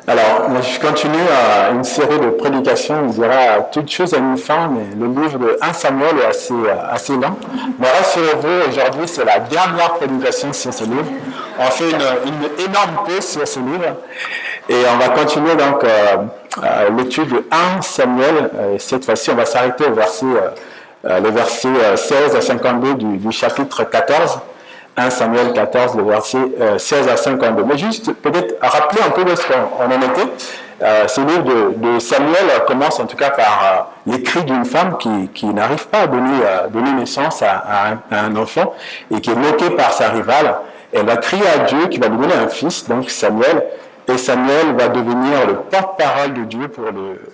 Alors, moi, je continue une série de prédications, on dira toute chose à une fin, mais le livre de 1 Samuel est assez long. Mais rassurez-vous, aujourd'hui, c'est la dernière prédication sur ce livre. On fait une énorme pause sur ce livre et on va continuer donc l'étude de 1 Samuel. Cette fois-ci, on va s'arrêter au le verset 16 à 52 du chapitre 14. 1 Samuel 14, le verset 16 à 52. Mais juste peut-être rappeler un peu où est-ce qu'on en était. Ce livre de Samuel commence en tout cas par l'écrit d'une femme qui n'arrive pas à donner naissance à un enfant et qui est moquée par sa rivale. Elle va crier à Dieu qui va lui donner un fils, donc Samuel, et Samuel va devenir le porte-parole de Dieu pour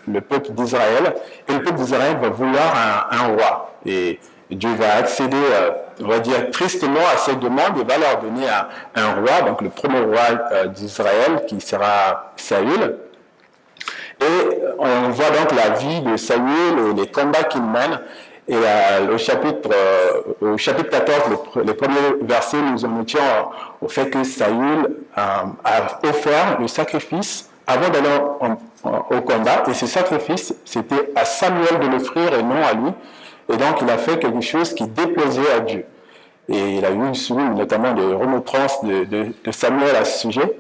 le peuple d'Israël. Et le peuple d'Israël va vouloir un roi. Et Dieu va accéder, on va dire, tristement à cette demande et va leur donner un roi, donc le premier roi d'Israël qui sera Saül. Et on voit donc la vie de Saül et les combats qu'il mène. Et au chapitre 14, les premiers versets, nous en étions au fait que Saül a offert le sacrifice avant d'aller au combat. Et ce sacrifice, c'était à Samuel de l'offrir et non à lui. Et donc, il a fait quelque chose qui déplaisait à Dieu. Et il a eu notamment des remontrances de Samuel à ce sujet.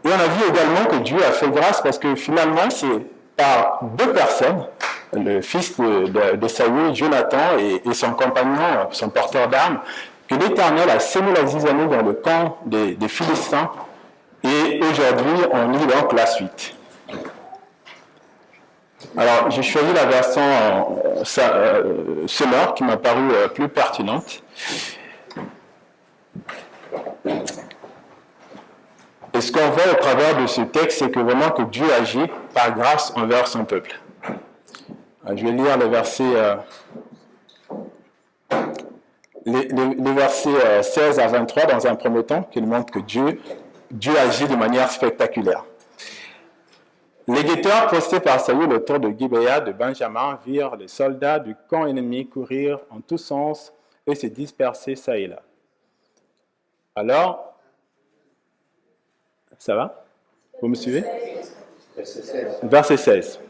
Et on a vu également que Dieu a fait grâce parce que finalement, c'est par deux personnes, le fils de Saül, Jonathan, et son compagnon, son porteur d'armes, que l'Éternel a sémé la zizanie dans le camp des Philistins. Et aujourd'hui, on lit donc la suite. Alors, j'ai choisi la version sonore qui m'a paru plus pertinente. Et ce qu'on voit au travers de ce texte, c'est que vraiment que Dieu agit par grâce envers son peuple. Je vais lire les versets 16 à 23 dans un premier temps, qui montrent que Dieu agit de manière spectaculaire. Les guetteurs postés par Saül autour de Gibéa de Benjamin virent les soldats du camp ennemi courir en tous sens et se disperser çà et là. Alors, ça va? Vous me suivez? Verset 16.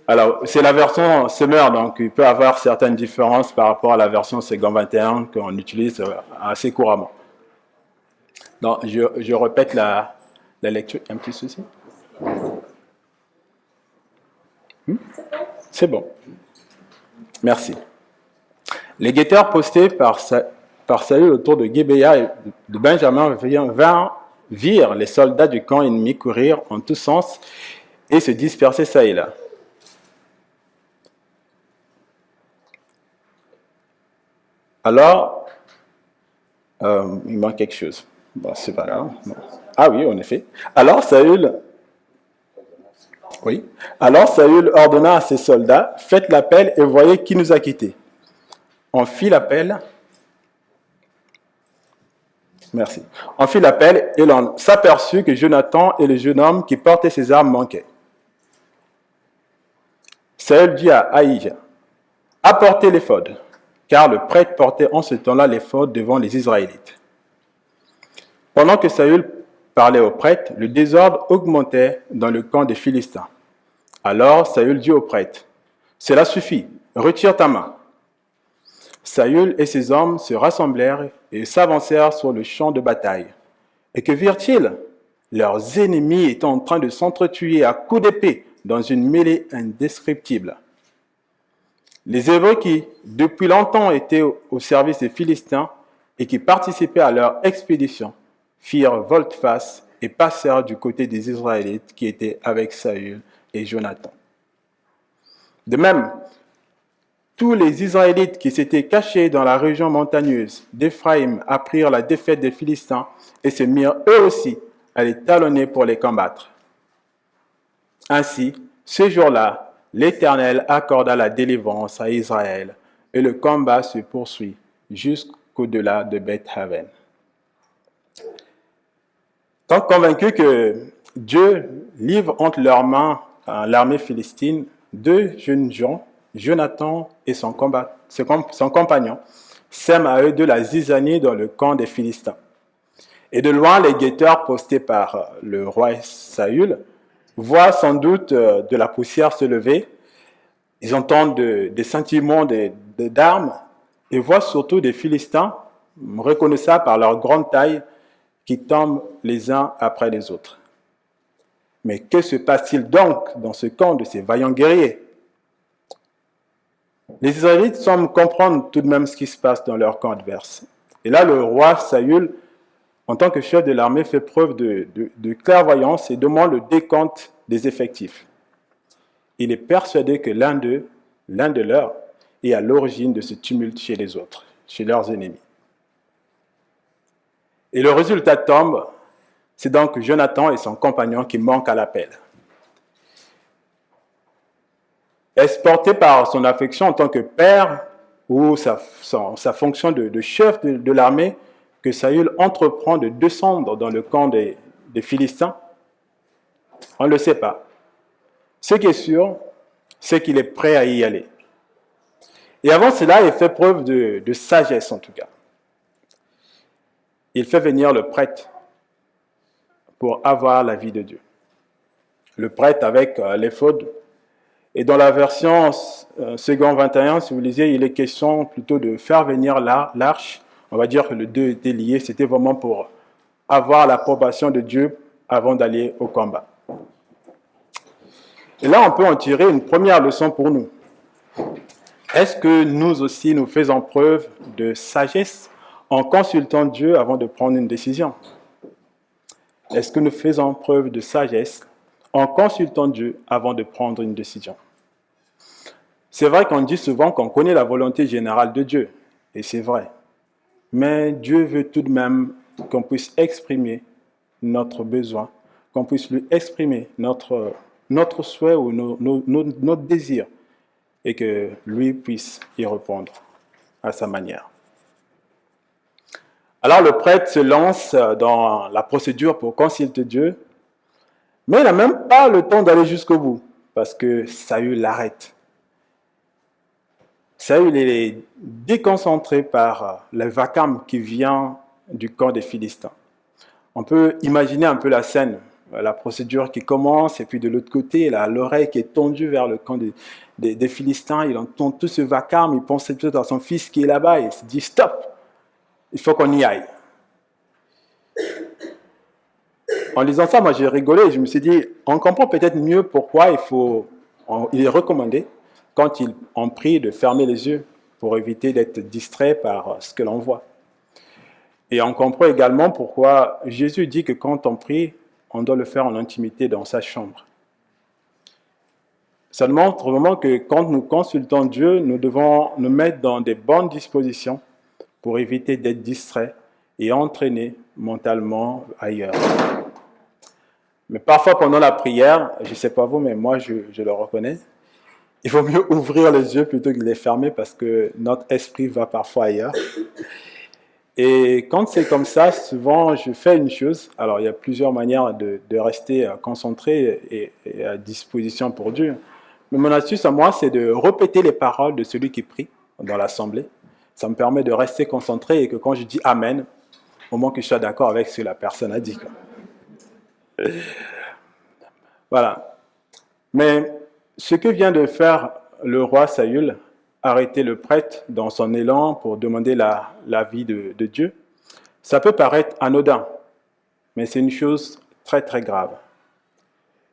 Alors, c'est la version Semeur, donc il peut y avoir certaines différences par rapport à la version Second 21 qu'on utilise assez couramment. Donc, je répète la lecture. Un petit souci? C'est bon. Merci. Les guetteurs postés par Saül autour de Gibéa et de Benjamin virent les soldats du camp ennemi courir en tous sens et se disperser çà et là. Alors, il manque quelque chose. Bon, c'est pas grave. Bon. Ah oui, en effet. Alors Saül ordonna à ses soldats, faites l'appel et voyez qui nous a quittés. On fit l'appel. Merci. On fit l'appel et l'on s'aperçut que Jonathan et le jeune homme qui portait ses armes manquaient. Saül dit à Aïja, apportez l'éphod, car le prêtre portait en ce temps-là l'éphod devant les Israélites. Pendant que Saül parlait au prêtre, le désordre augmentait dans le camp des Philistins. Alors Saül dit au prêtre, cela suffit, retire ta main. Saül et ses hommes se rassemblèrent et s'avancèrent sur le champ de bataille. Et que virent-ils? Leurs ennemis étaient en train de s'entretuer à coups d'épée dans une mêlée indescriptible. Les Hébreux qui, depuis longtemps, étaient au service des Philistins et qui participaient à leur expédition, firent volte-face et passèrent du côté des Israélites qui étaient avec Saül et Jonathan. De même, tous les Israélites qui s'étaient cachés dans la région montagneuse d'Éphraïm apprirent la défaite des Philistins et se mirent eux aussi à les talonner pour les combattre. Ainsi, ce jour-là, l'Éternel accorda la délivrance à Israël et le combat se poursuit jusqu'au-delà de Beth-Aven. Tant convaincus que Dieu livre entre leurs mains l'armée philistine, deux jeunes gens, Jonathan et son compagnon, sèment à eux de la zizanie dans le camp des Philistins. Et de loin, les guetteurs postés par le roi Saül voient sans doute de la poussière se lever, ils entendent des sentiments d'armes et voient surtout des Philistins, reconnaissables par leur grande taille, qui tombent les uns après les autres. Mais que se passe-t-il donc dans ce camp de ces vaillants guerriers? Les Israélites semblent comprendre tout de même ce qui se passe dans leur camp adverse. Et là, le roi Saül, en tant que chef de l'armée, fait preuve de clairvoyance et demande le décompte des effectifs. Il est persuadé que l'un de leurs, est à l'origine de ce tumulte chez les autres, chez leurs ennemis. Et le résultat tombe, c'est donc Jonathan et son compagnon qui manquent à l'appel. Est-ce porté par son affection en tant que père ou sa fonction de chef de l'armée que Saül entreprend de descendre dans le camp des Philistins? On ne le sait pas. Ce qui est sûr, c'est qu'il est prêt à y aller. Et avant cela, il fait preuve de sagesse en tout cas. Il fait venir le prêtre pour avoir la vie de Dieu. Le prêtre avec l'éphod. Et dans la version second 21, si vous lisez, il est question plutôt de faire venir l'arche. On va dire que les deux étaient liés. C'était vraiment pour avoir l'approbation de Dieu avant d'aller au combat. Et là, on peut en tirer une première leçon pour nous. Est-ce que nous aussi, nous faisons preuve de sagesse en consultant Dieu avant de prendre une décision? Est-ce que nous faisons preuve de sagesse en consultant Dieu avant de prendre une décision? C'est vrai qu'on dit souvent qu'on connaît la volonté générale de Dieu, et c'est vrai. Mais Dieu veut tout de même qu'on puisse exprimer notre besoin, qu'on puisse lui exprimer notre souhait ou notre désir, et que lui puisse y répondre à sa manière. Alors le prêtre se lance dans la procédure pour consulter Dieu, mais il n'a même pas le temps d'aller jusqu'au bout, parce que Saül l'arrête. Saül est déconcentré par le vacarme qui vient du camp des Philistins. On peut imaginer un peu la scène, la procédure qui commence, et puis de l'autre côté, il a l'oreille qui est tendue vers le camp des Philistins, il entend tout ce vacarme, il pense peut-être à son fils qui est là-bas, et il se dit « Stop, il faut qu'on y aille ». En lisant ça, moi j'ai rigolé, je me suis dit, on comprend peut-être mieux pourquoi il est recommandé, quand on prie, de fermer les yeux pour éviter d'être distrait par ce que l'on voit. Et on comprend également pourquoi Jésus dit que quand on prie, on doit le faire en intimité dans sa chambre. Ça montre vraiment que quand nous consultons Dieu, nous devons nous mettre dans des bonnes dispositions pour éviter d'être distraits et entraînés mentalement ailleurs. Mais parfois, pendant la prière, je ne sais pas vous, mais moi, je le reconnais, il vaut mieux ouvrir les yeux plutôt que de les fermer parce que notre esprit va parfois ailleurs. Et quand c'est comme ça, souvent, je fais une chose. Alors, il y a plusieurs manières de rester concentré et à disposition pour Dieu. Mais mon astuce à moi, c'est de répéter les paroles de celui qui prie dans l'assemblée. Ça me permet de rester concentré et que quand je dis Amen, au moins que je sois d'accord avec ce que la personne a dit. Voilà. Mais ce que vient de faire le roi Saül, arrêter le prêtre dans son élan pour demander la vie de Dieu, ça peut paraître anodin, mais c'est une chose très très grave.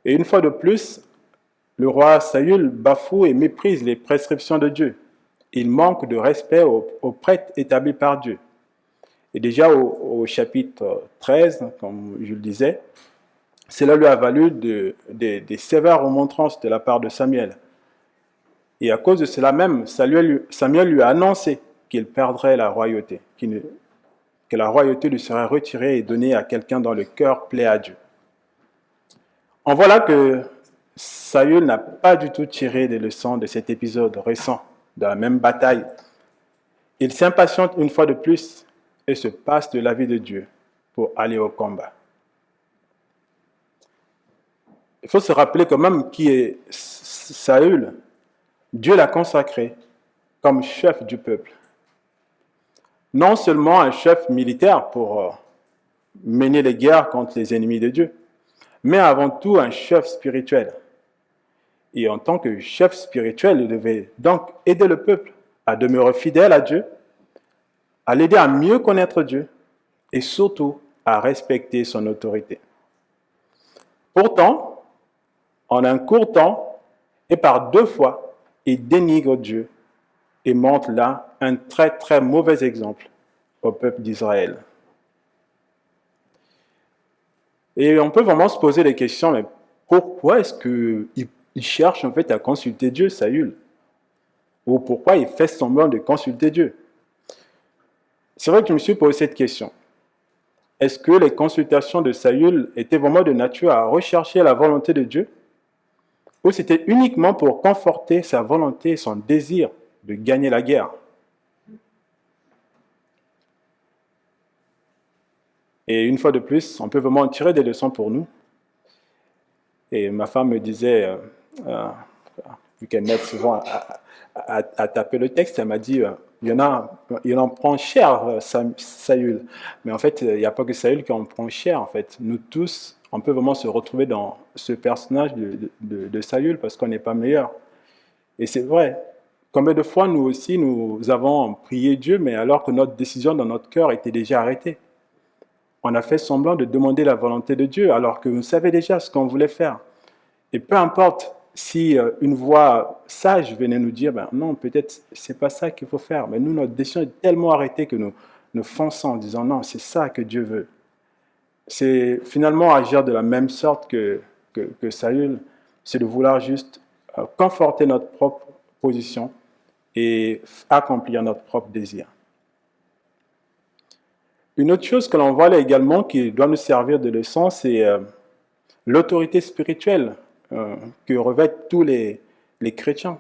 Et une fois de plus, le roi Saül bafoue et méprise les prescriptions de Dieu. Il manque de respect aux prêtres établis par Dieu. Et déjà au chapitre 13, comme je le disais, cela lui a valu des sévères remontrances de la part de Samuel. Et à cause de cela même, Samuel lui a annoncé qu'il perdrait la royauté, que la royauté lui serait retirée et donnée à quelqu'un dont le cœur plaît à Dieu. On voit là que Saül n'a pas du tout tiré des leçons de cet épisode récent, de la même bataille. Il s'impatiente une fois de plus et se passe de la vie de Dieu pour aller au combat. Il faut se rappeler quand même qui est Saül. Dieu l'a consacré comme chef du peuple. Non seulement un chef militaire pour mener les guerres contre les ennemis de Dieu, mais avant tout un chef spirituel. Et en tant que chef spirituel, il devait donc aider le peuple à demeurer fidèle à Dieu, à l'aider à mieux connaître Dieu et surtout à respecter son autorité. Pourtant, en un court temps et par 2 fois, il dénigre Dieu et montre là un très très mauvais exemple au peuple d'Israël. Et on peut vraiment se poser des questions, mais pourquoi est-ce qu'il cherche en fait à consulter Dieu, Saül? Ou pourquoi il fait semblant de consulter Dieu? C'est vrai que je me suis posé cette question. Est-ce que les consultations de Saül étaient vraiment de nature à rechercher la volonté de Dieu? Ou c'était uniquement pour conforter sa volonté et son désir de gagner la guerre? Et une fois de plus, on peut vraiment en tirer des leçons pour nous. Et ma femme me disait, vu qu'elle m'aide souvent à taper le texte, elle m'a dit, il en prend cher, Saül. Mais en fait, il n'y a pas que Saül qui en prend cher. En fait, nous tous, on peut vraiment se retrouver dans ce personnage de Saül parce qu'on n'est pas meilleur. Et c'est vrai. Combien de fois, nous aussi, nous avons prié Dieu, mais alors que notre décision dans notre cœur était déjà arrêtée. On a fait semblant de demander la volonté de Dieu, alors que nous savions déjà ce qu'on voulait faire. Et peu importe si une voix sage venait nous dire, ben non, peut-être c'est pas ça qu'il faut faire. Mais nous, notre décision est tellement arrêtée que nous fonçons en disant, non, c'est ça que Dieu veut. C'est finalement agir de la même sorte que Saül, c'est de vouloir juste conforter notre propre position et accomplir notre propre désir. Une autre chose que l'on voit là également qui doit nous servir de leçon, c'est l'autorité spirituelle que revêtent tous les chrétiens.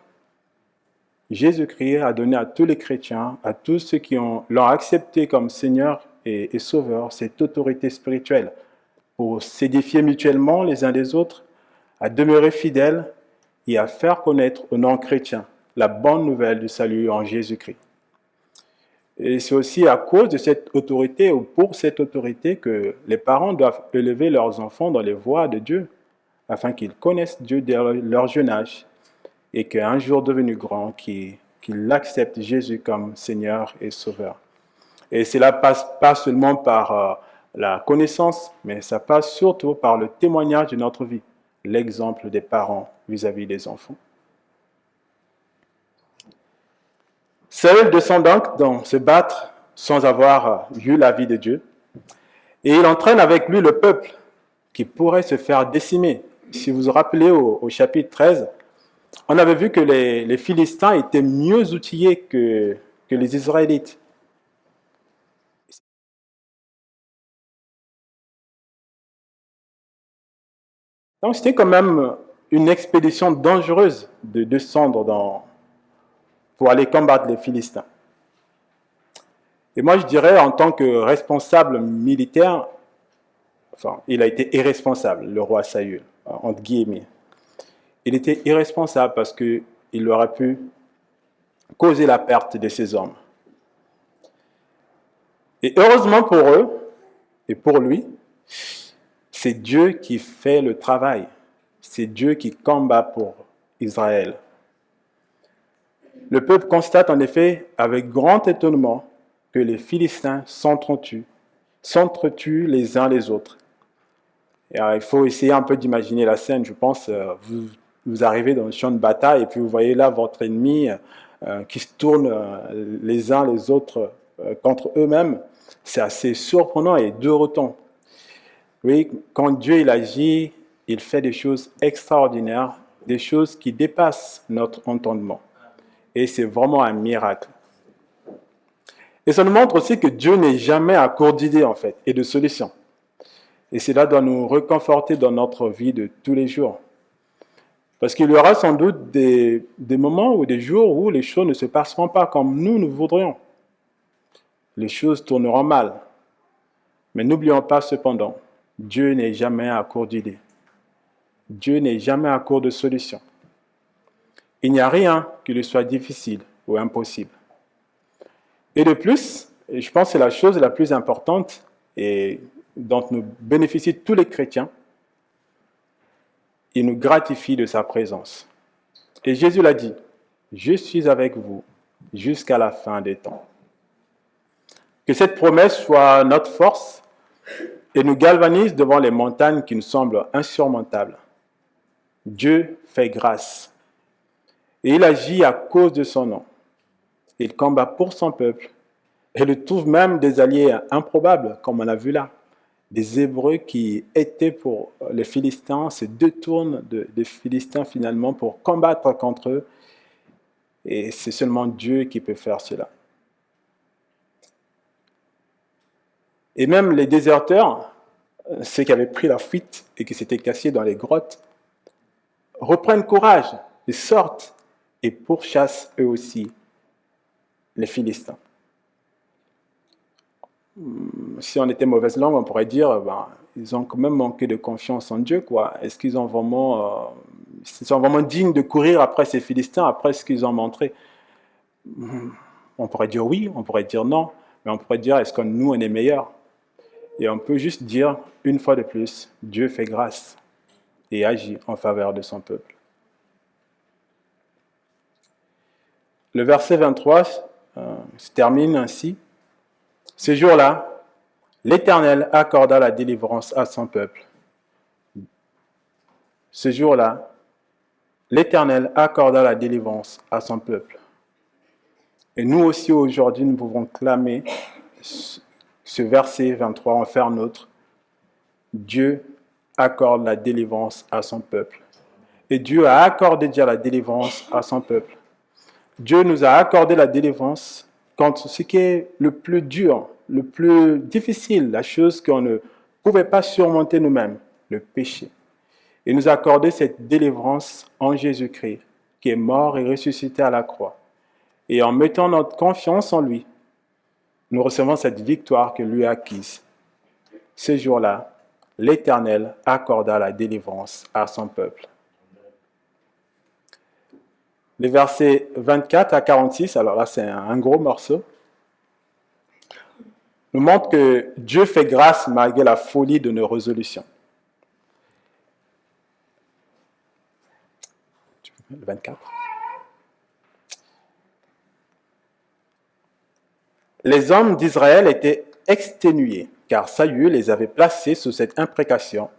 Jésus-Christ a donné à tous les chrétiens, à tous ceux qui l'ont accepté comme Seigneur et Sauveur, cette autorité spirituelle pour s'édifier mutuellement les uns des autres, à demeurer fidèles et à faire connaître aux non-chrétiens la bonne nouvelle du salut en Jésus-Christ. Et c'est aussi à cause de cette autorité ou pour cette autorité que les parents doivent élever leurs enfants dans les voies de Dieu afin qu'ils connaissent Dieu dès leur jeune âge et qu'un jour devenu grand, qu'ils acceptent Jésus comme Seigneur et Sauveur. Et cela passe pas seulement par la connaissance, mais ça passe surtout par le témoignage de notre vie, l'exemple des parents vis-à-vis des enfants. Saül descend donc se battre sans avoir eu l'avis de Dieu. Et il entraîne avec lui le peuple qui pourrait se faire décimer. Si vous vous rappelez au chapitre 13, on avait vu que les Philistins étaient mieux outillés que les Israélites. Donc c'était quand même une expédition dangereuse de descendre pour aller combattre les Philistins. Et moi, je dirais, en tant que responsable militaire, enfin, il a été irresponsable, le roi Saül, entre guillemets. Il était irresponsable parce qu'il aurait pu causer la perte de ses hommes. Et heureusement pour eux, et pour lui, c'est Dieu qui fait le travail. C'est Dieu qui combat pour Israël. Le peuple constate en effet avec grand étonnement que les Philistins s'entretuent les uns les autres. Et il faut essayer un peu d'imaginer la scène, je pense. Vous arrivez dans le champ de bataille et puis vous voyez là votre ennemi qui se tourne les uns les autres contre eux-mêmes. C'est assez surprenant et déroutant. Oui, quand Dieu il agit, il fait des choses extraordinaires, des choses qui dépassent notre entendement. Et c'est vraiment un miracle. Et ça nous montre aussi que Dieu n'est jamais à court d'idées, en fait, et de solutions. Et cela doit nous réconforter dans notre vie de tous les jours. Parce qu'il y aura sans doute des moments ou des jours où les choses ne se passeront pas comme nous voudrions. Les choses tourneront mal. Mais n'oublions pas cependant, Dieu n'est jamais à court d'idées. Dieu n'est jamais à court de solutions. Il n'y a rien qui lui soit difficile ou impossible. Et de plus, et je pense que c'est la chose la plus importante et dont nous bénéficient tous les chrétiens, il nous gratifie de sa présence. Et Jésus l'a dit, je suis avec vous jusqu'à la fin des temps. Que cette promesse soit notre force et nous galvanise devant les montagnes qui nous semblent insurmontables. Dieu fait grâce et il agit à cause de son nom. Il combat pour son peuple et il trouve même des alliés improbables, comme on l'a vu là. Des Hébreux qui étaient pour les Philistins se détournent des Philistins finalement pour combattre contre eux. Et c'est seulement Dieu qui peut faire cela. Et même les déserteurs, ceux qui avaient pris la fuite et qui s'étaient cachés dans les grottes, reprennent courage et sortent et pourchassent eux aussi les Philistins. Si on était mauvaise langue, on pourrait dire ils ont quand même manqué de confiance en Dieu, quoi. Est-ce qu'ils sont vraiment dignes de courir après ces Philistins, après ce qu'ils ont montré? On pourrait dire oui, on pourrait dire non, mais on pourrait dire est-ce que nous, on est meilleurs? Et on peut juste dire, une fois de plus, Dieu fait grâce et agit en faveur de son peuple. Le verset 23 se termine ainsi. Ce jour-là, l'Éternel accorda la délivrance à son peuple. Ce jour-là, l'Éternel accorda la délivrance à son peuple. Et nous aussi aujourd'hui, nous pouvons clamer ce verset 23, en faire nôtre. Dieu accorde la délivrance à son peuple. Et Dieu a accordé déjà la délivrance à son peuple. Dieu nous a accordé la délivrance contre ce qui est le plus dur, le plus difficile, la chose qu'on ne pouvait pas surmonter nous-mêmes, le péché. Il nous a accordé cette délivrance en Jésus-Christ, qui est mort et ressuscité à la croix. Et en mettant notre confiance en lui, nous recevons cette victoire que lui a acquise. Ce jour-là, l'Éternel accorda la délivrance à son peuple. Les versets 24 à 46, alors là c'est un gros morceau, nous montrent que Dieu fait grâce malgré la folie de nos résolutions. Le 24. Les hommes d'Israël étaient exténués, car Saül les avait placés sous cette imprécation.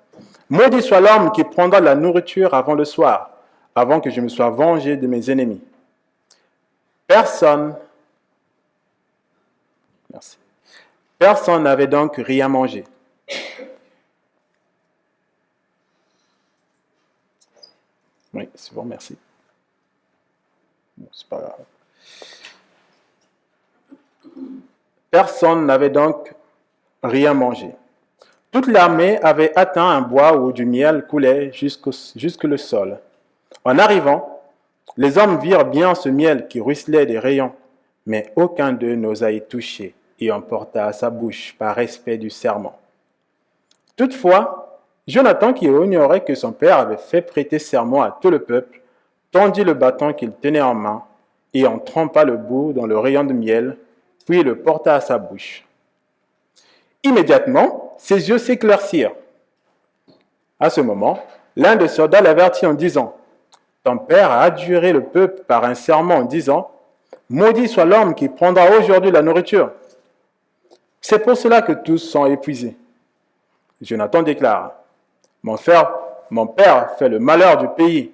Maudit soit l'homme qui prendra de la nourriture avant le soir, avant que je me sois vengé de mes ennemis. Personne n'avait donc rien mangé. Oui, c'est bon, merci. Bon, c'est pas grave. Personne n'avait donc rien mangé. Toute l'armée avait atteint un bois où du miel coulait jusque le sol. En arrivant, les hommes virent bien ce miel qui ruisselait des rayons, mais aucun d'eux n'osa y toucher et en porta à sa bouche par respect du serment. Toutefois, Jonathan, qui ignorait que son père avait fait prêter serment à tout le peuple, tendit le bâton qu'il tenait en main et en trempa le bout dans le rayon de miel, puis le porta à sa bouche. Immédiatement, ses yeux s'éclaircirent. À ce moment, l'un des soldats l'avertit en disant « Ton père a adjuré le peuple par un serment en disant « Maudit soit l'homme qui prendra aujourd'hui la nourriture. » C'est pour cela que tous sont épuisés. Jonathan déclare « Mon père fait le malheur du pays.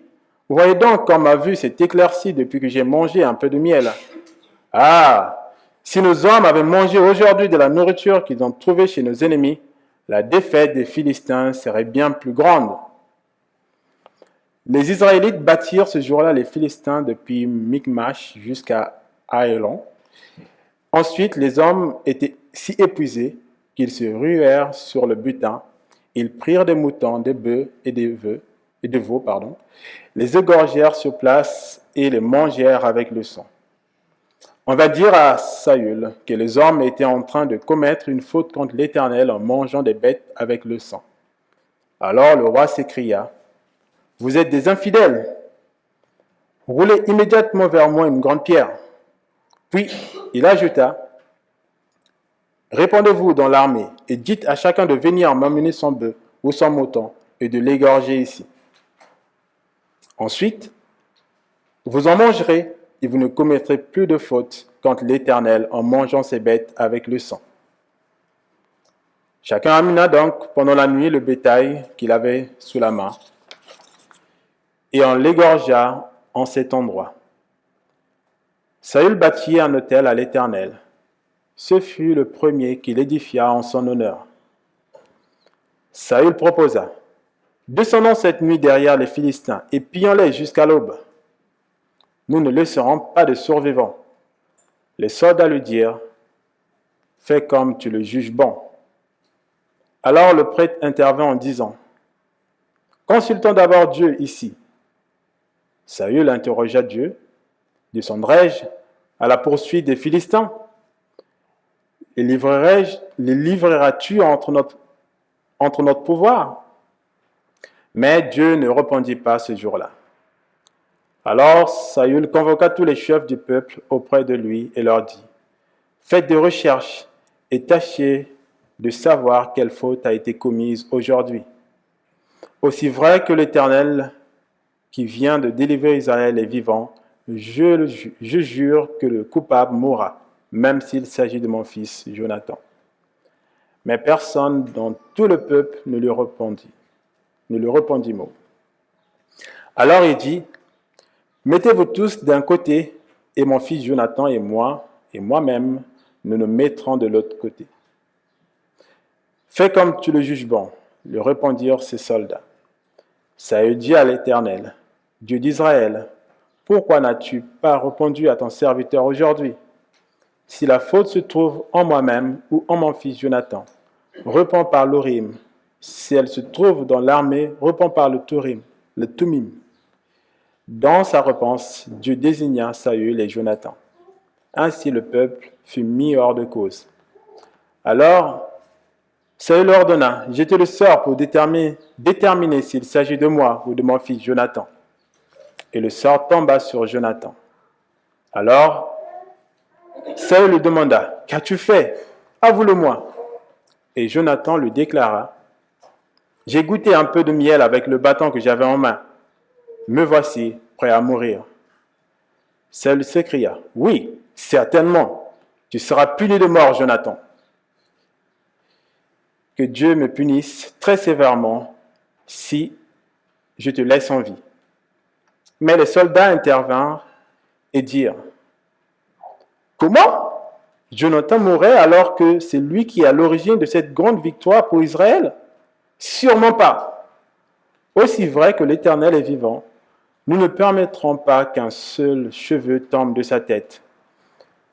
Vous voyez donc comme ma vue s'est éclaircie depuis que j'ai mangé un peu de miel. Ah, si nos hommes avaient mangé aujourd'hui de la nourriture qu'ils ont trouvée chez nos ennemis, la défaite des Philistins serait bien plus grande. » Les Israélites battirent ce jour-là les Philistins depuis Michmash jusqu'à Aïlon. Ensuite, les hommes étaient si épuisés qu'ils se ruèrent sur le butin. Ils prirent des moutons, des bœufs et des veaux, les égorgèrent sur place et les mangèrent avec le sang. On va dire à Saül que les hommes étaient en train de commettre une faute contre l'Éternel en mangeant des bêtes avec le sang. Alors le roi s'écria « Vous êtes des infidèles! Roulez immédiatement vers moi une grande pierre. » Puis il ajouta « Répondez-vous dans l'armée et dites à chacun de venir m'amener son bœuf ou son mouton et de l'égorger ici. » Ensuite, vous en mangerez et vous ne commettrez plus de faute contre l'Éternel en mangeant ces bêtes avec le sang. Chacun amena donc pendant la nuit le bétail qu'il avait sous la main et on l'égorgea en cet endroit. Saül bâtit un autel à l'Éternel. Ce fut le premier qu'il édifia en son honneur. Saül proposa: descendons cette nuit derrière les Philistins et pillons-les jusqu'à l'aube. Nous ne laisserons pas de survivants. Les soldats lui dirent: fais comme tu le juges bon. Alors le prêtre intervint en disant: consultons d'abord Dieu ici. Saül interrogea Dieu: descendrai-je à la poursuite des Philistins? Les livreras-tu entre notre pouvoir? Mais Dieu ne répondit pas ce jour-là. Alors Saül convoqua tous les chefs du peuple auprès de lui et leur dit: faites des recherches et tâchez de savoir quelle faute a été commise aujourd'hui. Aussi vrai que l'Éternel qui vient de délivrer Israël est vivant, je jure que le coupable mourra, même s'il s'agit de mon fils Jonathan. Mais personne dans tout le peuple ne lui répondit mot. Alors il dit: mettez-vous tous d'un côté, et mon fils Jonathan et moi-même, nous nous mettrons de l'autre côté. Fais comme tu le juges bon, lui répondirent ses soldats. Saül dit à l'Éternel: Dieu d'Israël, pourquoi n'as-tu pas répondu à ton serviteur aujourd'hui? Si la faute se trouve en moi-même ou en mon fils Jonathan, réponds par l'Urim. Si elle se trouve dans l'armée, réponds par le Tumim. Dans sa réponse, Dieu désigna Saül et Jonathan. Ainsi le peuple fut mis hors de cause. Alors Saül ordonna: jetez le sort pour déterminer s'il s'agit de moi ou de mon fils Jonathan. Et le sort tomba sur Jonathan. Alors Saül lui demanda: qu'as-tu fait? Avoue-le-moi. Et Jonathan lui déclara: j'ai goûté un peu de miel avec le bâton que j'avais en main. Me voici prêt à mourir. Saül s'écria: oui, certainement, tu seras puni de mort, Jonathan. Que Dieu me punisse très sévèrement si je te laisse en vie. Mais les soldats intervinrent et dirent: comment? Jonathan mourrait alors que c'est lui qui est à l'origine de cette grande victoire pour Israël? Sûrement pas. Aussi vrai que l'Éternel est vivant, nous ne permettrons pas qu'un seul cheveu tombe de sa tête.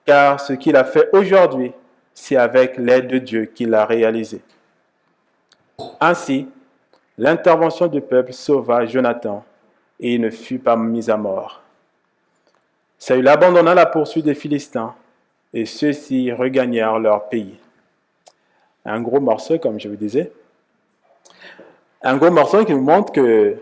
Car ce qu'il a fait aujourd'hui, c'est avec l'aide de Dieu qu'il l'a réalisé. Ainsi, l'intervention du peuple sauva Jonathan et il ne fut pas mis à mort. Saül abandonna la poursuite des Philistins et ceux-ci regagnèrent leur pays. Un gros morceau, comme je vous disais. Un gros morceau qui nous montre que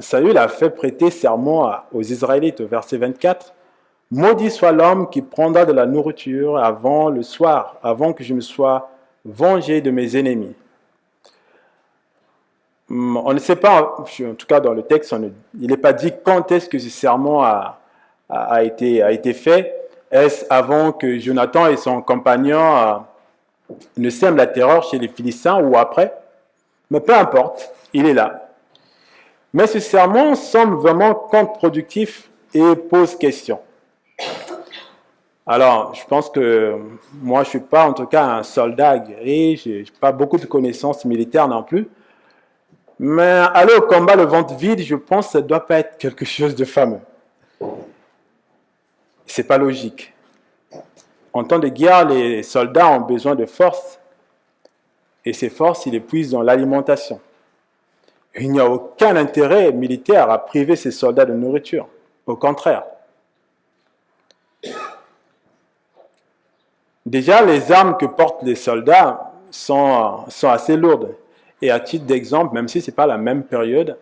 Saül a fait prêter serment aux Israélites au verset 24. « Maudit soit l'homme qui prendra de la nourriture avant le soir, avant que je me sois vengé de mes ennemis. » On ne sait pas, en tout cas dans le texte, il n'est pas dit quand est-ce que ce serment a été fait. Est-ce avant que Jonathan et son compagnon ne sèment la terreur chez les Philistins ou après? Mais peu importe, il est là. Mais ce serment semble vraiment contre-productif et pose question. Alors, je pense que moi, je ne suis pas en tout cas un soldat aguerri, je n'ai pas beaucoup de connaissances militaires non plus. Mais aller au combat le ventre vide, je pense que ça ne doit pas être quelque chose de fameux. Ce n'est pas logique. En temps de guerre, les soldats ont besoin de force. Et ces forces, ils les puisent dans l'alimentation. Il n'y a aucun intérêt militaire à priver ces soldats de nourriture. Au contraire. Déjà, les armes que portent les soldats sont assez lourdes. Et à titre d'exemple, même si ce n'est pas la même période,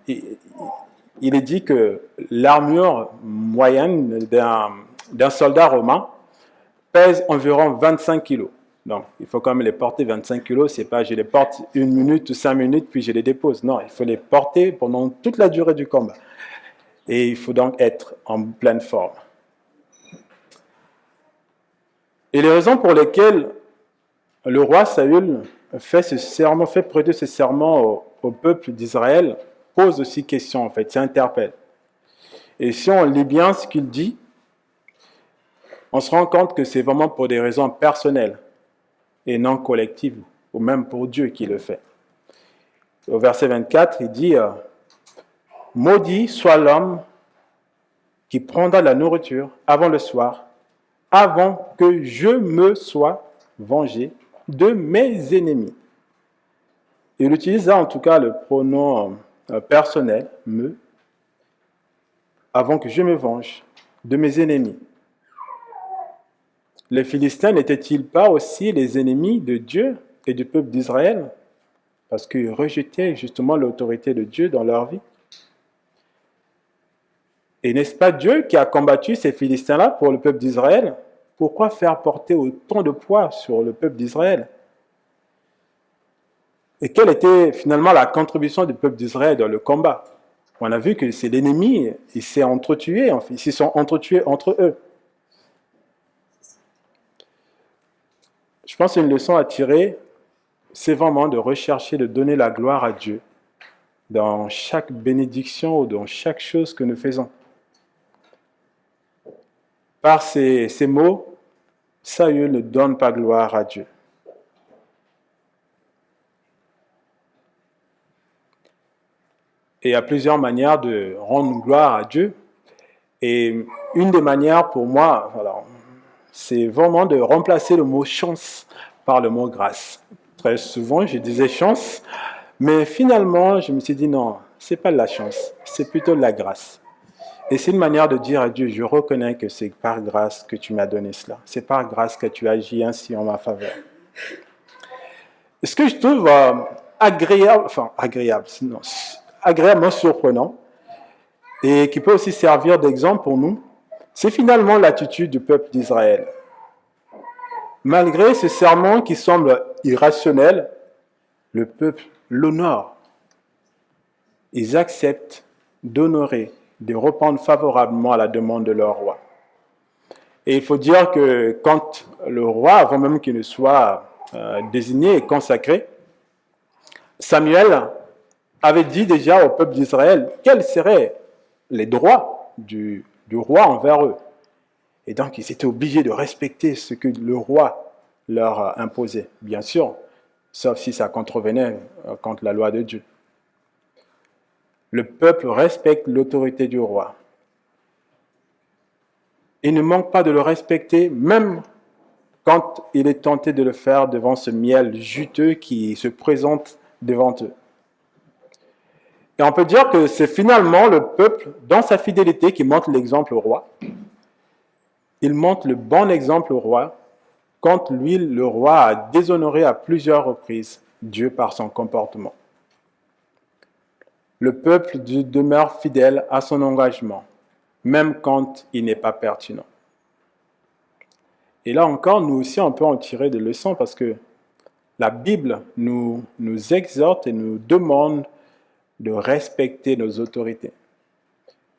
il est dit que l'armure moyenne d'un soldat romain pèse environ 25 kilos. Donc, il faut quand même les porter 25 kilos. C'est pas je les porte 1 minute ou 5 minutes, puis je les dépose. Non, il faut les porter pendant toute la durée du combat. Et il faut donc être en pleine forme. Et les raisons pour lesquelles le roi Saül fait prêter ce serment au peuple d'Israël posent aussi question, en fait, ça interpelle. Et si on lit bien ce qu'il dit, on se rend compte que c'est vraiment pour des raisons personnelles et non collectives, ou même pour Dieu qui le fait. Au verset 24, il dit « Maudit soit l'homme qui prendra la nourriture avant le soir, avant que je me sois vengé de mes ennemis. » Il utilise là en tout cas le pronom personnel, me, avant que je me venge de mes ennemis. Les Philistins n'étaient-ils pas aussi les ennemis de Dieu et du peuple d'Israël, parce qu'ils rejetaient justement l'autorité de Dieu dans leur vie? Et n'est-ce pas Dieu qui a combattu ces Philistins-là pour le peuple d'Israël? Pourquoi faire porter autant de poids sur le peuple d'Israël? Et quelle était finalement la contribution du peuple d'Israël dans le combat? On a vu que c'est l'ennemi, ils se sont entretués entre eux. Je pense qu'une leçon à tirer, c'est vraiment de rechercher de donner la gloire à Dieu dans chaque bénédiction ou dans chaque chose que nous faisons. Par ces mots, Saül ne donne pas gloire à Dieu. Et il y a plusieurs manières de rendre gloire à Dieu. Et une des manières pour moi, c'est vraiment de remplacer le mot chance par le mot grâce. Très souvent, je disais chance, mais finalement, je me suis dit non, c'est pas de la chance, c'est plutôt de la grâce. Et c'est une manière de dire à Dieu, je reconnais que c'est par grâce que tu m'as donné cela. C'est par grâce que tu agis ainsi en ma faveur. Et ce que je trouve agréablement surprenant, et qui peut aussi servir d'exemple pour nous, c'est finalement l'attitude du peuple d'Israël. Malgré ce serment qui semble irrationnel, le peuple l'honore. Ils acceptent d'honorer, de répondre favorablement à la demande de leur roi. Et il faut dire que quand le roi, avant même qu'il ne soit désigné et consacré, Samuel avait dit déjà au peuple d'Israël quels seraient les droits du roi envers eux. Et donc, ils étaient obligés de respecter ce que le roi leur imposait, bien sûr, sauf si ça contrevenait contre la loi de Dieu. Le peuple respecte l'autorité du roi. Il ne manque pas de le respecter, même quand il est tenté de le faire devant ce miel juteux qui se présente devant eux. Et on peut dire que c'est finalement le peuple, dans sa fidélité, qui montre l'exemple au roi. Il montre le bon exemple au roi, quand lui, le roi, a déshonoré à plusieurs reprises Dieu par son comportement. Le peuple demeure fidèle à son engagement, même quand il n'est pas pertinent. Et là encore, nous aussi, on peut en tirer des leçons parce que la Bible nous exhorte et nous demande de respecter nos autorités.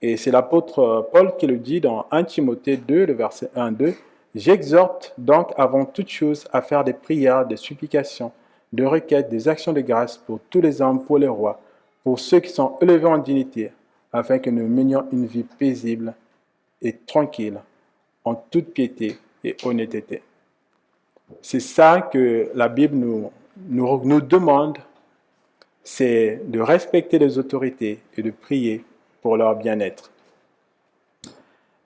Et c'est l'apôtre Paul qui le dit dans 1 Timothée 2, le verset 1-2. « J'exhorte donc avant toute chose à faire des prières, des supplications, des requêtes, des actions de grâce pour tous les hommes, pour les rois, pour ceux qui sont élevés en dignité, afin que nous menions une vie paisible et tranquille, en toute piété et honnêteté. » C'est ça que la Bible nous demande, c'est de respecter les autorités et de prier pour leur bien-être.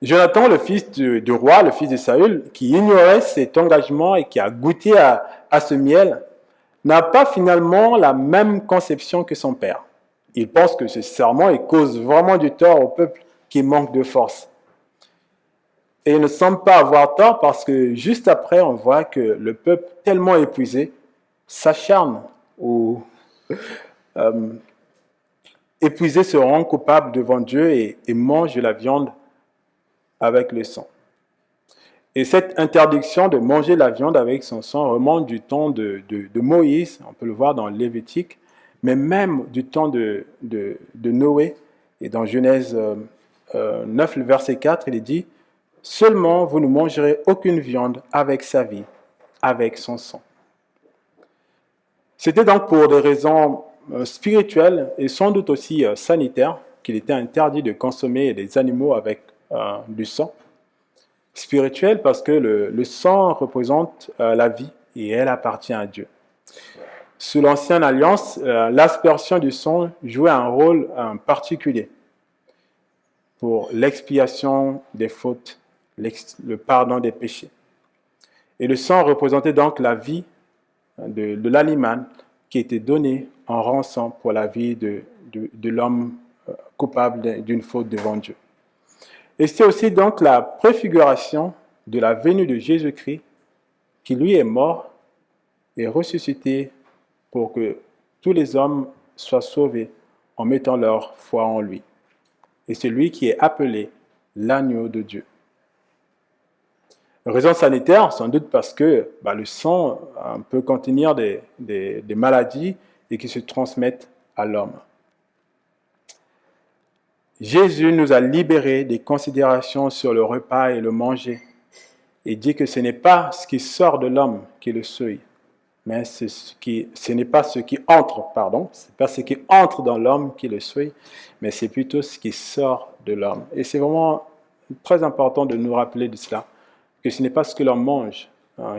Jonathan, le fils du roi, le fils de Saül, qui ignorait cet engagement et qui a goûté à ce miel, n'a pas finalement la même conception que son père. Il pense que ce serment cause vraiment du tort au peuple qui manque de force. Et il ne semble pas avoir tort parce que juste après, on voit que le peuple, tellement épuisé, s'acharne ou épuisé se rend coupable devant Dieu et mange de la viande avec le sang. Et cette interdiction de manger la viande avec son sang remonte du temps de Moïse, on peut le voir dans Lévitique, mais même du temps de Noé. Et dans Genèse 9, le verset 4, il est dit « Seulement vous ne mangerez aucune viande avec sa vie, avec son sang. » C'était donc pour des raisons spirituelles et sans doute aussi sanitaires qu'il était interdit de consommer des animaux avec du sang. Spirituel parce que le sang représente la vie et elle appartient à Dieu. Sous l'Ancienne Alliance, l'aspersion du sang jouait un rôle particulier pour l'expiation des fautes, le pardon des péchés. Et le sang représentait donc la vie de l'animal qui était donné en rançon pour la vie de l'homme coupable d'une faute devant Dieu. Et c'est aussi donc la préfiguration de la venue de Jésus-Christ qui lui est mort et ressuscité pour que tous les hommes soient sauvés en mettant leur foi en lui. Et c'est lui qui est appelé l'agneau de Dieu. Raison sanitaire, sans doute parce que le sang peut contenir des maladies et qui se transmettent à l'homme. Jésus nous a libérés des considérations sur le repas et le manger et dit que ce n'est pas ce qui sort de l'homme qui le souille, mais ce n'est pas ce qui entre dans l'homme qui le souille, mais c'est plutôt ce qui sort de l'homme. Et c'est vraiment très important de nous rappeler de cela, que ce n'est pas ce que l'on mange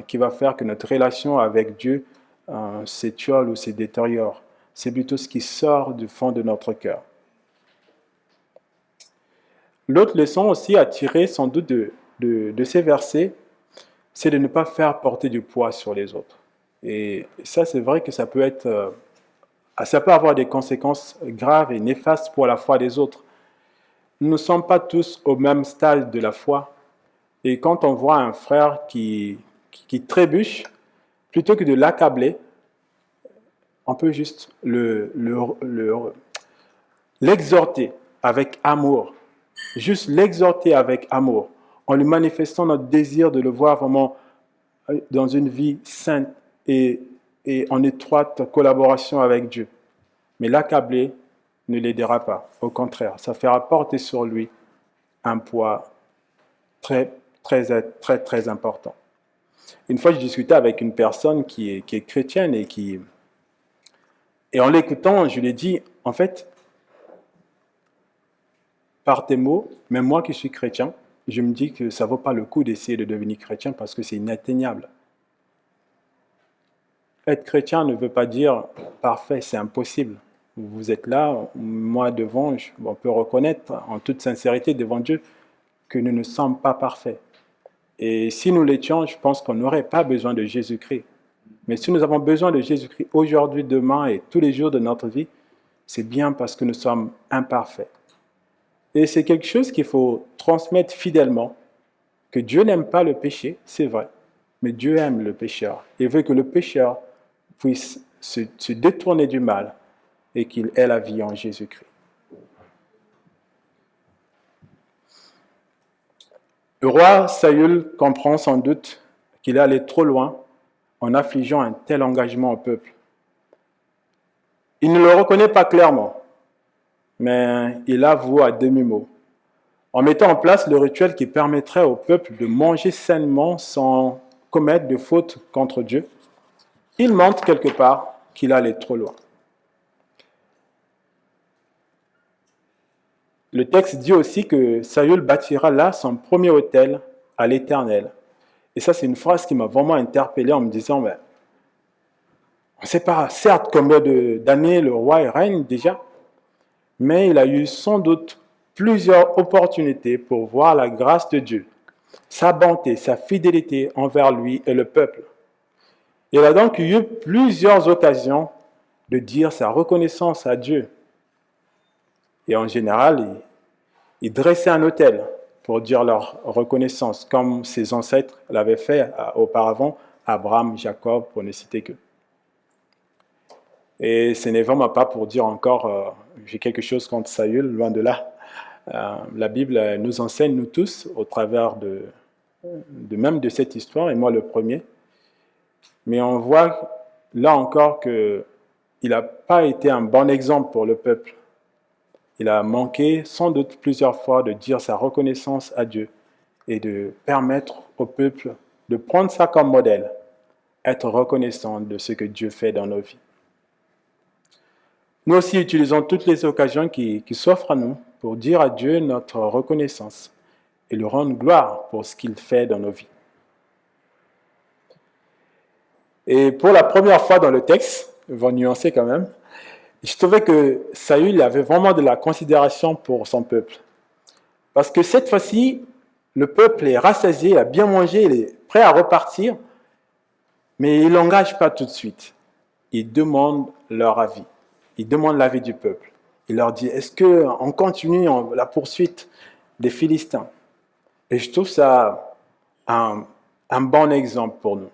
qui va faire que notre relation avec Dieu s'étiole ou se détériore. C'est plutôt ce qui sort du fond de notre cœur. L'autre leçon aussi à tirer sans doute de ces versets, c'est de ne pas faire porter du poids sur les autres. Et ça, c'est vrai que ça peut avoir des conséquences graves et néfastes pour la foi des autres. Nous ne sommes pas tous au même stade de la foi. Et quand on voit un frère qui trébuche, plutôt que de l'accabler, on peut juste l'exhorter avec amour. Juste l'exhorter avec amour, en lui manifestant notre désir de le voir vraiment dans une vie sainte et en étroite collaboration avec Dieu. Mais l'accabler ne l'aidera pas. Au contraire, ça fera porter sur lui un poids très, très, très, très important. Une fois, je discutais avec une personne qui est chrétienne et en l'écoutant, je lui ai dit, en fait, par tes mots, même moi qui suis chrétien, je me dis que ça ne vaut pas le coup d'essayer de devenir chrétien parce que c'est inatteignable. Être chrétien ne veut pas dire parfait, c'est impossible. Vous êtes là, moi devant, on peut reconnaître en toute sincérité devant Dieu que nous ne sommes pas parfaits. Et si nous l'étions, je pense qu'on n'aurait pas besoin de Jésus-Christ. Mais si nous avons besoin de Jésus-Christ aujourd'hui, demain et tous les jours de notre vie, c'est bien parce que nous sommes imparfaits. Et c'est quelque chose qu'il faut transmettre fidèlement, que Dieu n'aime pas le péché, c'est vrai, mais Dieu aime le pécheur et veut que le pécheur puisse se détourner du mal et qu'il ait la vie en Jésus-Christ. Le roi Saül comprend sans doute qu'il est allé trop loin en affligeant un tel engagement au peuple. Il ne le reconnaît pas clairement, mais il avoue à demi-mot, en mettant en place le rituel qui permettrait au peuple de manger sainement sans commettre de faute contre Dieu. Il montre quelque part qu'il allait trop loin. Le texte dit aussi que Saül bâtira là son premier autel à l'Éternel. Et ça, c'est une phrase qui m'a vraiment interpellé en me disant, mais on ne sait pas, certes, combien d'années le roi règne déjà, mais il a eu sans doute plusieurs opportunités pour voir la grâce de Dieu, sa bonté, sa fidélité envers lui et le peuple. Il a donc eu plusieurs occasions de dire sa reconnaissance à Dieu. Et en général, ils dressaient un autel pour dire leur reconnaissance, comme ses ancêtres l'avaient fait auparavant, Abraham, Jacob, pour ne citer qu'eux. Et ce n'est vraiment pas pour dire encore, j'ai quelque chose contre Saül, loin de là. La Bible nous enseigne, nous tous, au travers même de cette histoire, et moi le premier. Mais on voit là encore qu'il n'a pas été un bon exemple pour le peuple. Il a manqué sans doute plusieurs fois de dire sa reconnaissance à Dieu et de permettre au peuple de prendre ça comme modèle, être reconnaissant de ce que Dieu fait dans nos vies. Nous aussi utilisons toutes les occasions qui s'offrent à nous pour dire à Dieu notre reconnaissance et lui rendre gloire pour ce qu'il fait dans nos vies. Et pour la première fois dans le texte, je vais nuancer quand même, je trouvais que Saül avait vraiment de la considération pour son peuple. Parce que cette fois-ci, le peuple est rassasié, il a bien mangé, il est prêt à repartir, mais il ne l'engage pas tout de suite. Il demande leur avis. Il demande l'avis du peuple. Il leur dit, est-ce qu'on continue la poursuite des Philistins? Et je trouve ça un bon exemple pour nous.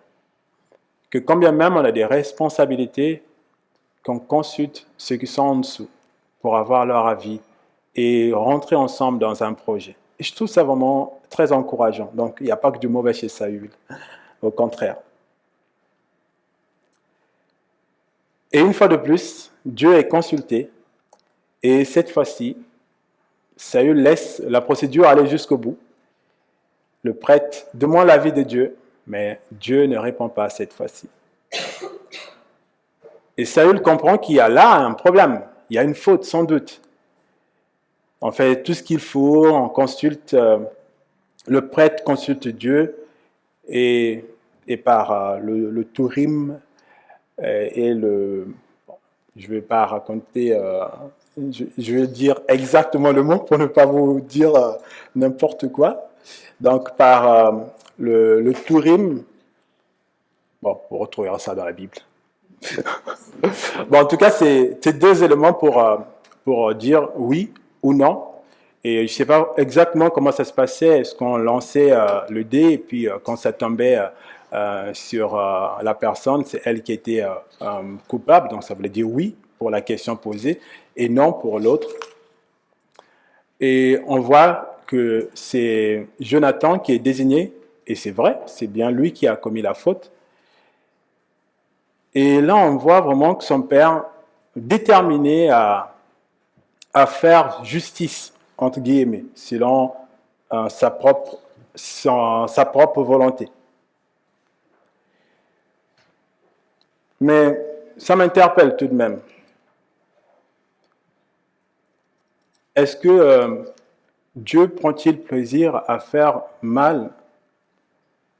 Que quand bien même on a des responsabilités, qu'on consulte ceux qui sont en dessous pour avoir leur avis et rentrer ensemble dans un projet. Et je trouve ça vraiment très encourageant. Donc, il n'y a pas que du mauvais chez Saül. Au contraire. Et une fois de plus, Dieu est consulté. Et cette fois-ci, Saül laisse la procédure aller jusqu'au bout. Le prêtre demande l'avis de Dieu, mais Dieu ne répond pas cette fois-ci. Et Saül comprend qu'il y a là un problème. Il y a une faute, sans doute. On fait tout ce qu'il faut, on consulte, le prêtre consulte Dieu, et par le Tourim et le... Je ne vais pas raconter, je vais dire exactement le mot pour ne pas vous dire n'importe quoi. Donc par le Tourim, bon, vous retrouverez ça dans la Bible. Bon, en tout cas, c'est deux éléments pour dire oui ou non. Et je ne sais pas exactement comment ça se passait. Est-ce qu'on lançait le dé et puis quand ça tombait sur la personne, c'est elle qui était coupable. Donc ça voulait dire oui pour la question posée et non pour l'autre. Et on voit que c'est Jonathan qui est désigné, et c'est vrai, c'est bien lui qui a commis la faute. Et là, on voit vraiment que son père, déterminé à faire justice, entre guillemets, selon sa propre volonté. Mais ça m'interpelle tout de même. Est-ce que Dieu prend-il plaisir à faire mal?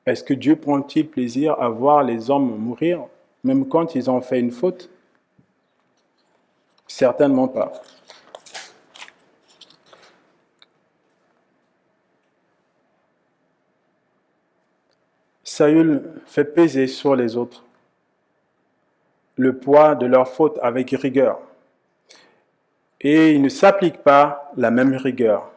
Est-ce que Dieu prend-il plaisir à voir les hommes mourir, même quand ils ont fait une faute? Certainement pas. Saül fait peser sur les autres le poids de leur faute avec rigueur. Et il ne s'applique pas la même rigueur.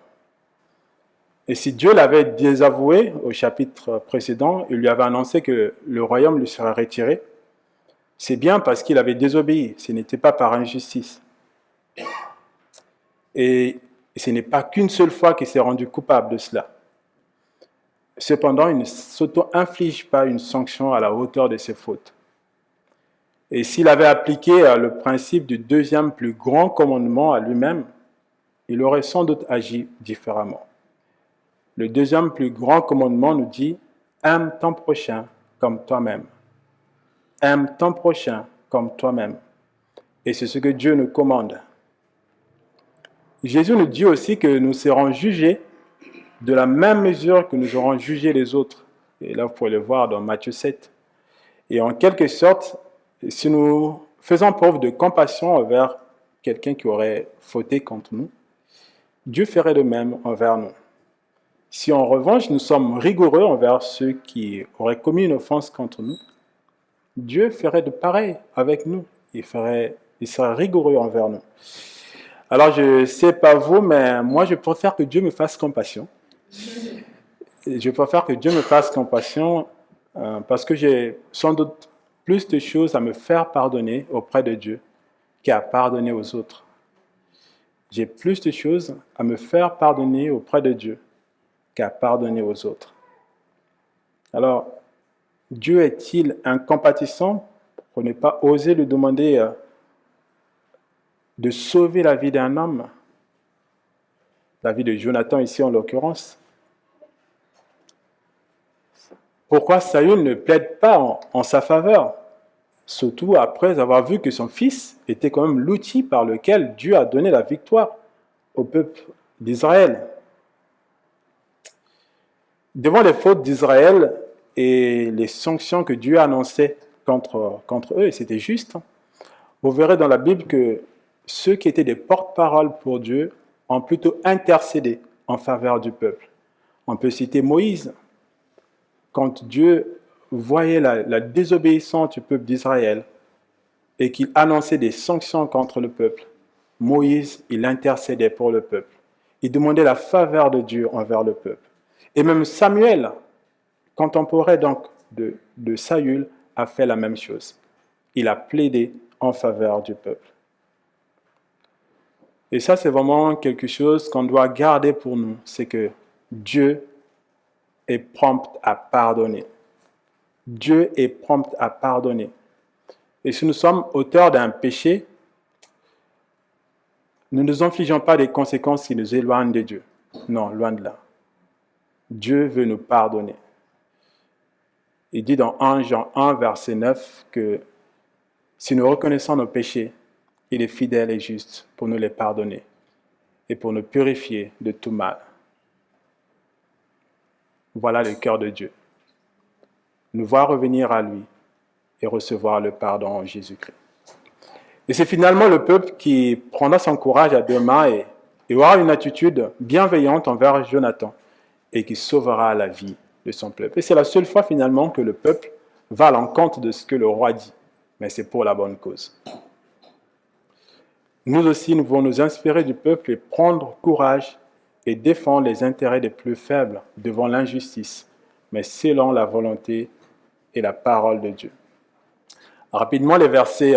Et si Dieu l'avait désavoué au chapitre précédent, il lui avait annoncé que le royaume lui serait retiré, c'est bien parce qu'il avait désobéi, ce n'était pas par injustice. Et ce n'est pas qu'une seule fois qu'il s'est rendu coupable de cela. Cependant, il ne s'auto-inflige pas une sanction à la hauteur de ses fautes. Et s'il avait appliqué le principe du deuxième plus grand commandement à lui-même, il aurait sans doute agi différemment. Le deuxième plus grand commandement nous dit « Aime ton prochain comme toi-même ». Aime ton prochain comme toi-même. Et c'est ce que Dieu nous commande. Jésus nous dit aussi que nous serons jugés de la même mesure que nous aurons jugé les autres. Et là, vous pouvez le voir dans Matthieu 7. Et en quelque sorte, si nous faisons preuve de compassion envers quelqu'un qui aurait fauté contre nous, Dieu ferait de même envers nous. Si en revanche, nous sommes rigoureux envers ceux qui auraient commis une offense contre nous, Dieu ferait de pareil avec nous. Il serait rigoureux envers nous. Alors, je ne sais pas vous, mais moi, je préfère que Dieu me fasse compassion. Je préfère que Dieu me fasse compassion parce que j'ai sans doute plus de choses à me faire pardonner auprès de Dieu qu'à pardonner aux autres. J'ai plus de choses à me faire pardonner auprès de Dieu qu'à pardonner aux autres. Alors, Dieu est-il incompatissant pour ne pas oser lui demander de sauver la vie d'un homme, la vie de Jonathan ici en l'occurrence? Pourquoi Saül ne plaide pas en sa faveur? Surtout après avoir vu que son fils était quand même l'outil par lequel Dieu a donné la victoire au peuple d'Israël. Devant les fautes d'Israël et les sanctions que Dieu annonçait contre eux, et c'était juste, vous verrez dans la Bible que ceux qui étaient des porte-paroles pour Dieu ont plutôt intercédé en faveur du peuple. On peut citer Moïse. Quand Dieu voyait la désobéissance du peuple d'Israël et qu'il annonçait des sanctions contre le peuple, Moïse, il intercédait pour le peuple. Il demandait la faveur de Dieu envers le peuple. Et même Samuel, contemporain donc de Saül, a fait la même chose. Il a plaidé en faveur du peuple. Et ça, c'est vraiment quelque chose qu'on doit garder pour nous, c'est que Dieu est prompt à pardonner. Dieu est prompt à pardonner. Et si nous sommes auteurs d'un péché, nous ne nous infligeons pas des conséquences qui nous éloignent de Dieu. Non, loin de là. Dieu veut nous pardonner. Il dit dans 1 Jean 1, verset 9, que si nous reconnaissons nos péchés, il est fidèle et juste pour nous les pardonner et pour nous purifier de tout mal. Voilà le cœur de Dieu. Nous voir revenir à lui et recevoir le pardon en Jésus-Christ. Et c'est finalement le peuple qui prendra son courage à deux mains et aura une attitude bienveillante envers Jonathan et qui sauvera la vie de son peuple. Et c'est la seule fois finalement que le peuple va à l'encontre de ce que le roi dit, mais c'est pour la bonne cause. Nous aussi, nous devons nous inspirer du peuple et prendre courage et défendre les intérêts des plus faibles devant l'injustice, mais selon la volonté et la parole de Dieu. Rapidement, les versets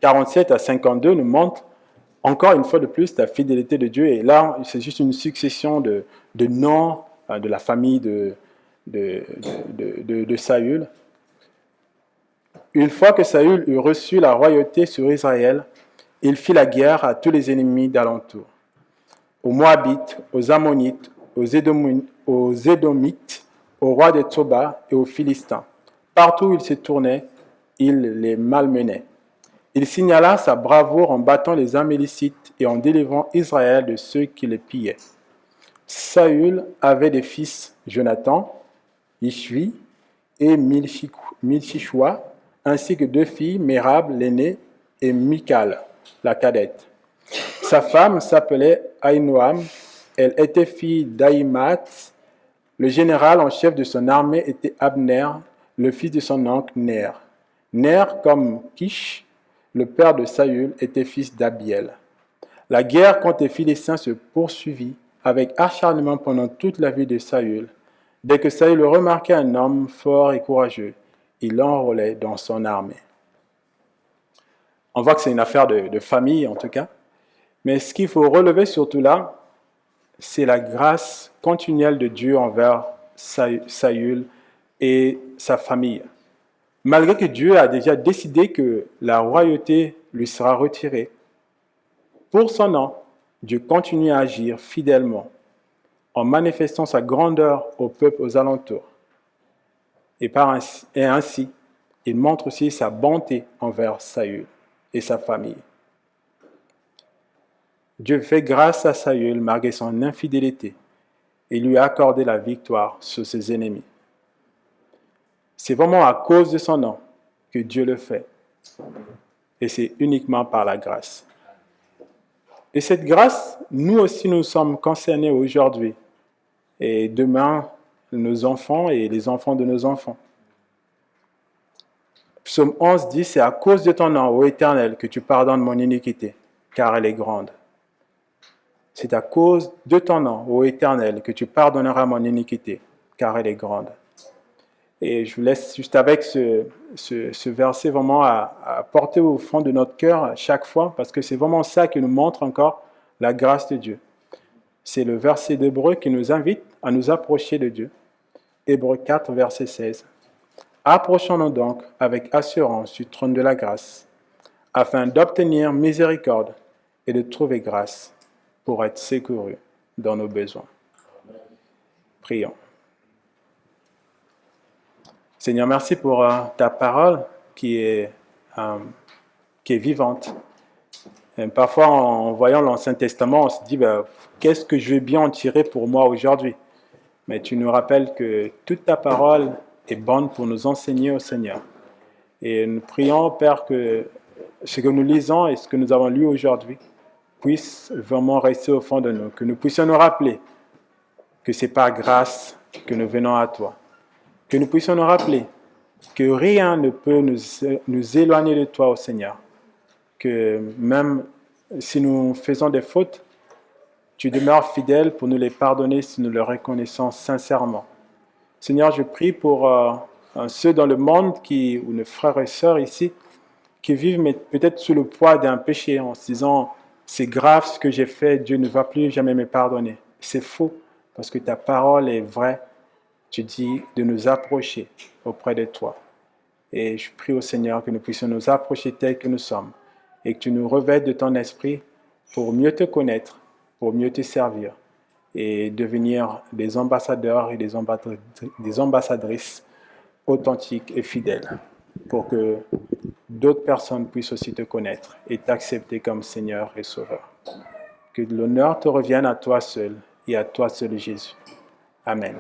47 à 52 nous montrent encore une fois de plus la fidélité de Dieu. Et là, c'est juste une succession de noms de la famille de Saül. Une fois que Saül eut reçu la royauté sur Israël, il fit la guerre à tous les ennemis d'alentour, aux Moabites, aux Ammonites, aux Édomites, aux rois de Toba et aux Philistins. Partout où il se tournait, il les malmenait. Il signala sa bravoure en battant les Amalecites et en délivrant Israël de ceux qui les pillaient. Saül avait des fils Jonathan, Ishvi et Milchichoua, ainsi que deux filles, Mérab l'aînée et Michal, la cadette. Sa femme s'appelait Aïnoam, elle était fille d'Ahimath. Le général en chef de son armée était Abner, le fils de son oncle Ner. Ner, comme Kish, le père de Saül, était fils d'Abiel. La guerre contre les Philistins se poursuivit avec acharnement pendant toute la vie de Saül. Dès que Saül remarquait un homme fort et courageux, il l'enrôlait dans son armée. On voit que c'est une affaire de famille en tout cas. Mais ce qu'il faut relever surtout là, c'est la grâce continuelle de Dieu envers Saül et sa famille. Malgré que Dieu a déjà décidé que la royauté lui sera retirée, pour son nom, Dieu continue à agir fidèlement en manifestant sa grandeur au peuple aux alentours. Et ainsi, il montre aussi sa bonté envers Saül et sa famille. Dieu fait grâce à Saül malgré son infidélité et lui a accordé la victoire sur ses ennemis. C'est vraiment à cause de son nom que Dieu le fait. Et c'est uniquement par la grâce. Et cette grâce, nous aussi nous sommes concernés aujourd'hui. Et demain, nos enfants et les enfants de nos enfants. Psaume 11 dit, c'est à cause de ton nom, ô Éternel, que tu pardonnes mon iniquité, car elle est grande. C'est à cause de ton nom, ô Éternel, que tu pardonneras mon iniquité, car elle est grande. Et je vous laisse juste avec ce verset vraiment à porter au fond de notre cœur à chaque fois, parce que c'est vraiment ça qui nous montre encore la grâce de Dieu. C'est le verset d'Hébreu qui nous invite à nous approcher de Dieu. Hébreux 4, verset 16. Approchons-nous donc avec assurance du trône de la grâce, afin d'obtenir miséricorde et de trouver grâce pour être secourus dans nos besoins. Prions. Seigneur, merci pour ta parole qui est vivante. Et parfois, en voyant l'Ancien Testament, on se dit, qu'est-ce que je vais bien en tirer pour moi aujourd'hui? Mais tu nous rappelles que toute ta parole est bonne pour nous enseigner au Seigneur. Et nous prions, Père, que ce que nous lisons et ce que nous avons lu aujourd'hui puisse vraiment rester au fond de nous, que nous puissions nous rappeler que c'est par grâce que nous venons à toi, que nous puissions nous rappeler que rien ne peut nous éloigner de toi, ô Seigneur, que même si nous faisons des fautes, tu demeures fidèle pour nous les pardonner si nous le reconnaissons sincèrement. Seigneur, je prie pour ceux dans le monde ou nos frères et sœurs ici qui vivent peut-être sous le poids d'un péché en se disant « c'est grave ce que j'ai fait, Dieu ne va plus jamais me pardonner ». C'est faux parce que ta parole est vraie. Tu dis de nous approcher auprès de toi. Et je prie au Seigneur que nous puissions nous approcher tels que nous sommes et que tu nous revêtes de ton esprit pour mieux te connaître, pour mieux te servir et devenir des ambassadeurs et des ambassadrices authentiques et fidèles pour que d'autres personnes puissent aussi te connaître et t'accepter comme Seigneur et Sauveur. Que l'honneur te revienne à toi seul et à toi seul Jésus. Amen.